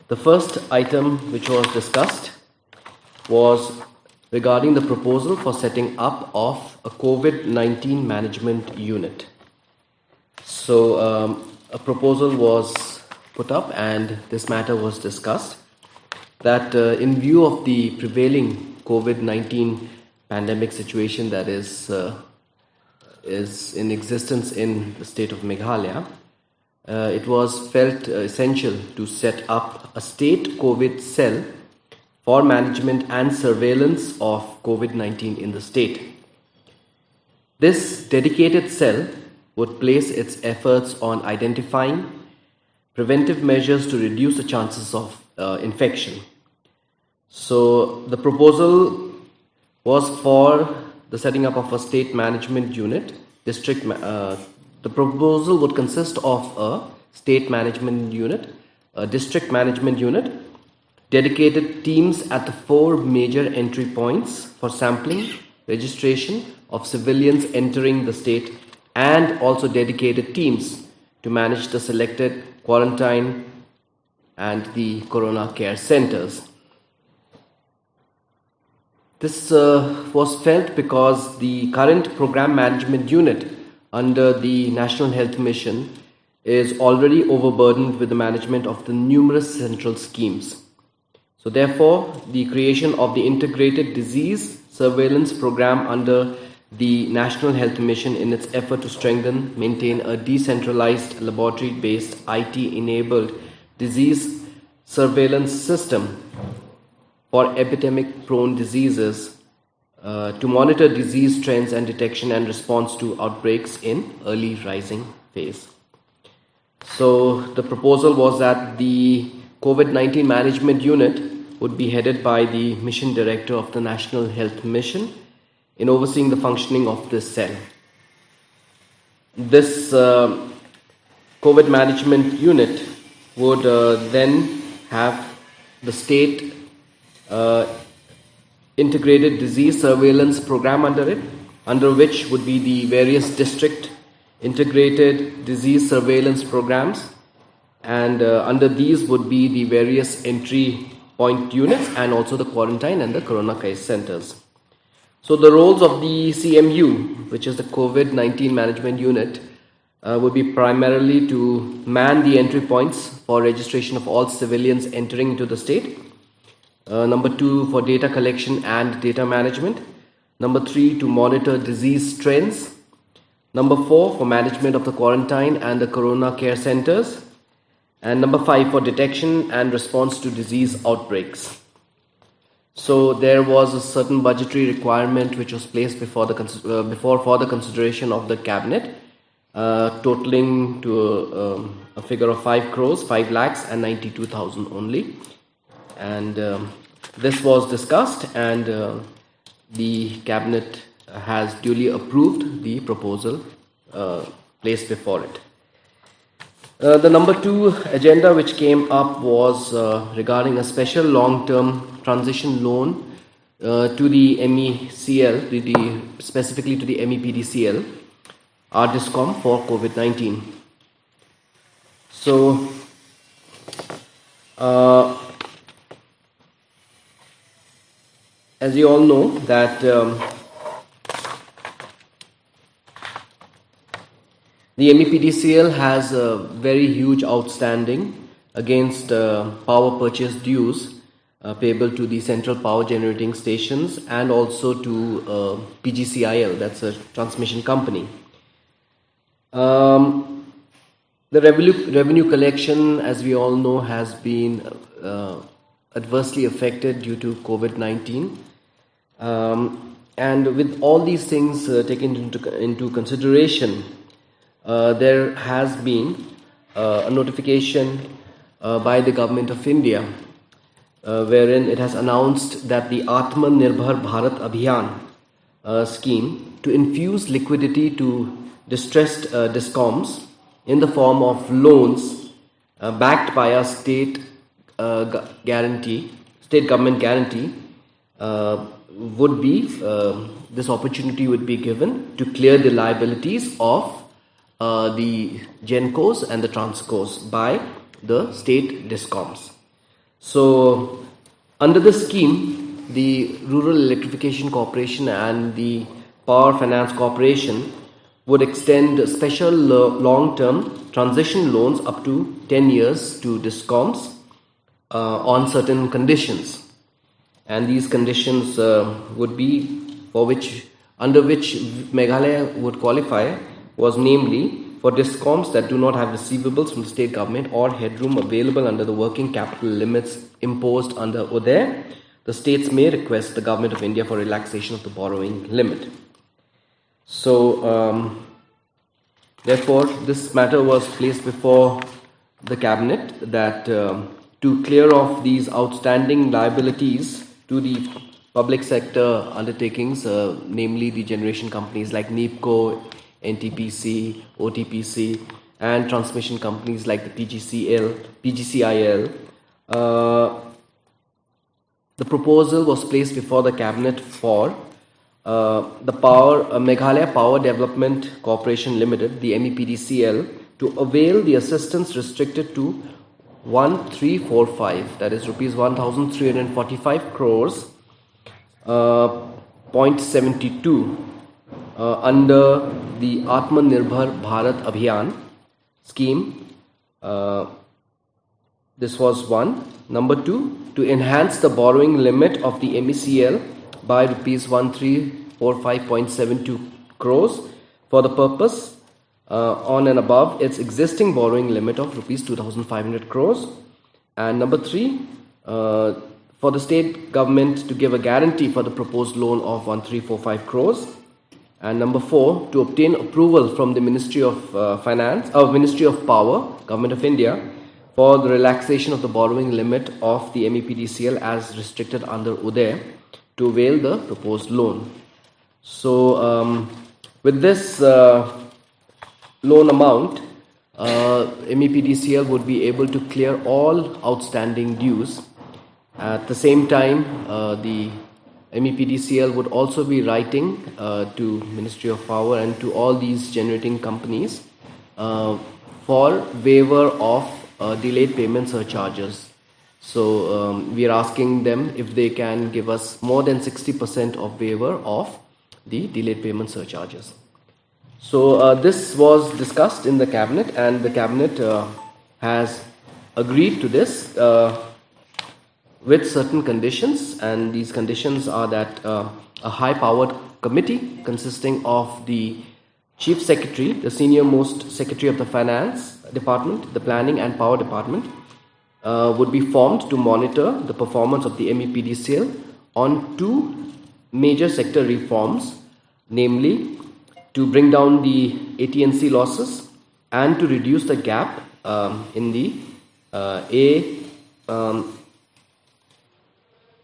The first item which was discussed was regarding the proposal for setting up of a COVID-19 management unit. So a proposal was put up and this matter was discussed that in view of the prevailing COVID-19 pandemic situation that is in existence in the state of Meghalaya, it was felt essential to set up a state COVID cell for management and surveillance of COVID-19 in the state. This dedicated cell would place its efforts on identifying preventive measures to reduce the chances of infection. So the proposal was for the setting up of a state management unit. The proposal would consist of a state management unit, a district management unit, dedicated teams at the 4 major entry points for sampling, registration of civilians entering the state, and also dedicated teams to manage the selected quarantine and the corona care centers. This was felt because the current program management unit under the National Health Mission is already overburdened with the management of the numerous central schemes. So therefore, the creation of the integrated disease surveillance program under the National Health Mission in its effort to strengthen, maintain a decentralized laboratory-based IT-enabled disease surveillance system for epidemic-prone diseases to monitor disease trends and detection and response to outbreaks in early rising phase. So the proposal was that the COVID-19 management unit would be headed by the mission director of the National Health Mission in overseeing the functioning of this cell. This COVID management unit would then have the state integrated disease surveillance program under it, under which would be the various district integrated disease surveillance programs, and under these would be the various entry point units and also the quarantine and the corona care centers. So the roles of the CMU, which is the COVID-19 management unit, would be primarily to man the entry points for registration of all civilians entering into the state. Number 2, for data collection and data management. Number 3, to monitor disease trends. Number 4, for management of the quarantine and the corona care centers. And number 5, for detection and response to disease outbreaks. So there was a certain budgetary requirement which was placed before the consideration of the cabinet, totaling to a figure of 5 crores, 5 lakhs and 92,000 only. And this was discussed and the cabinet has duly approved the proposal placed before it. The number 2 agenda which came up was regarding a special long-term transition loan to the MECL, specifically to the MEPDCL, RDISCOM for COVID-19. So, as you all know that the MEPDCL has a very huge outstanding against power purchase dues payable to the central power generating stations and also to PGCIL, that's a transmission company. The revenue collection, as we all know, has been adversely affected due to COVID-19. And with all these things taken into consideration, there has been a notification by the government of India wherein it has announced that the Atmanirbhar Bharat Abhiyan scheme to infuse liquidity to distressed DISCOMs in the form of loans backed by a state government guarantee would be this opportunity would be given to clear the liabilities of the GENCOs and the TRANSCOs by the state DISCOMs. So, under the scheme, the Rural Electrification Corporation and the Power Finance Corporation would extend special long-term transition loans up to 10 years to DISCOMs on certain conditions. And these conditions would be under which Meghalaya would qualify was namely for DISCOMs that do not have receivables from the state government or headroom available under the working capital limits imposed under UDAY, the states may request the Government of India for relaxation of the borrowing limit. So, therefore, this matter was placed before the Cabinet that to clear off these outstanding liabilities to the public sector undertakings, namely the generation companies like NEEPCO, NTPC, OTPC, and transmission companies like the PGCIL. The proposal was placed before the Cabinet for the Meghalaya Power Development Corporation Limited, the MEPDCL, to avail the assistance restricted to 1345, that is rupees 1,345 crores, 0.72 under the Atmanirbhar Bharat Abhiyan scheme. This was one. Number two, to enhance the borrowing limit of the MECL by rupees 1345.72 crores for the purpose on and above its existing borrowing limit of rupees 2,500 crores. And number three, for the state government to give a guarantee for the proposed loan of 1345 crores. And number four, to obtain approval from the Ministry of Ministry of Power, Government of India, for the relaxation of the borrowing limit of the MEPDCL as restricted under UDAY to avail the proposed loan. So, with this loan amount, MEPDCL would be able to clear all outstanding dues. At the same time, the MEPDCL would also be writing to Ministry of Power and to all these generating companies for waiver of delayed payment surcharges. So we are asking them if they can give us more than 60% of waiver of the delayed payment surcharges. So this was discussed in the Cabinet, and the Cabinet has agreed to this with certain conditions, and these conditions are that a high-powered committee consisting of the Chief Secretary, the senior most Secretary of the Finance Department, the Planning and Power Department, would be formed to monitor the performance of the MEPDCL on two major sector reforms, namely to bring down the AT&C losses and to reduce the gap in the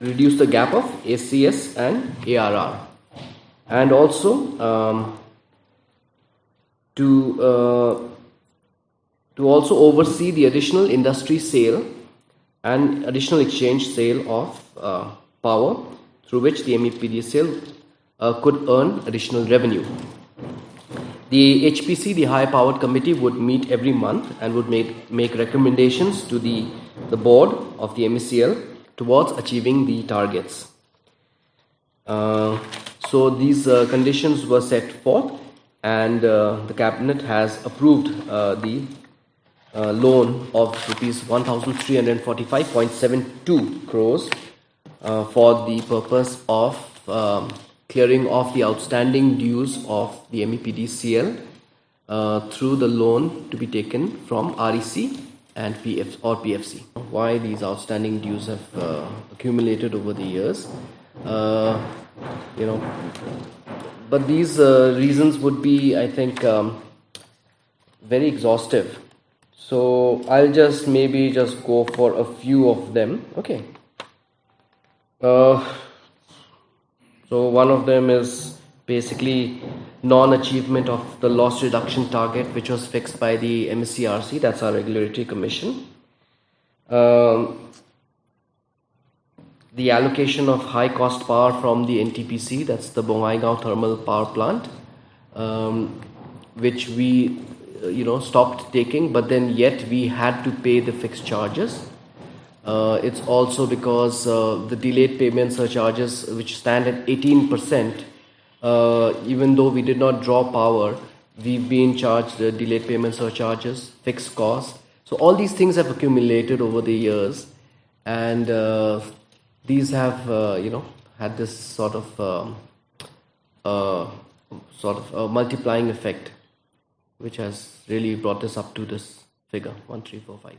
reduce the gap of ACS and ARR, and also to also oversee the additional industry sale and additional exchange sale of power through which the MEPDCL could earn additional revenue. The HPC, the High Powered Committee, would meet every month and would make recommendations to the board of the MECL towards achieving the targets. So these conditions were set forth, and the Cabinet has approved the loan of rupees 1,345.72 crores for the purpose of clearing off the outstanding dues of the MEPDCL through the loan to be taken from REC and PFC. Why these outstanding dues have accumulated over the years, but these reasons would be, I think, very exhaustive. So I'll just go for a few of them. Okay. So one of them is basically non-achievement of the loss reduction target, which was fixed by the MSCRC, that's our regulatory commission. The allocation of high cost power from the NTPC, that's the Bongaigaon thermal power plant, which we stopped taking, but then yet we had to pay the fixed charges. It's also because the delayed payment surcharges, which stand at 18%, even though we did not draw power, we've been charged delayed payment surcharges, fixed costs. So all these things have accumulated over the years, and these have, had this sort of multiplying effect, which has really brought us up to this figure 1345.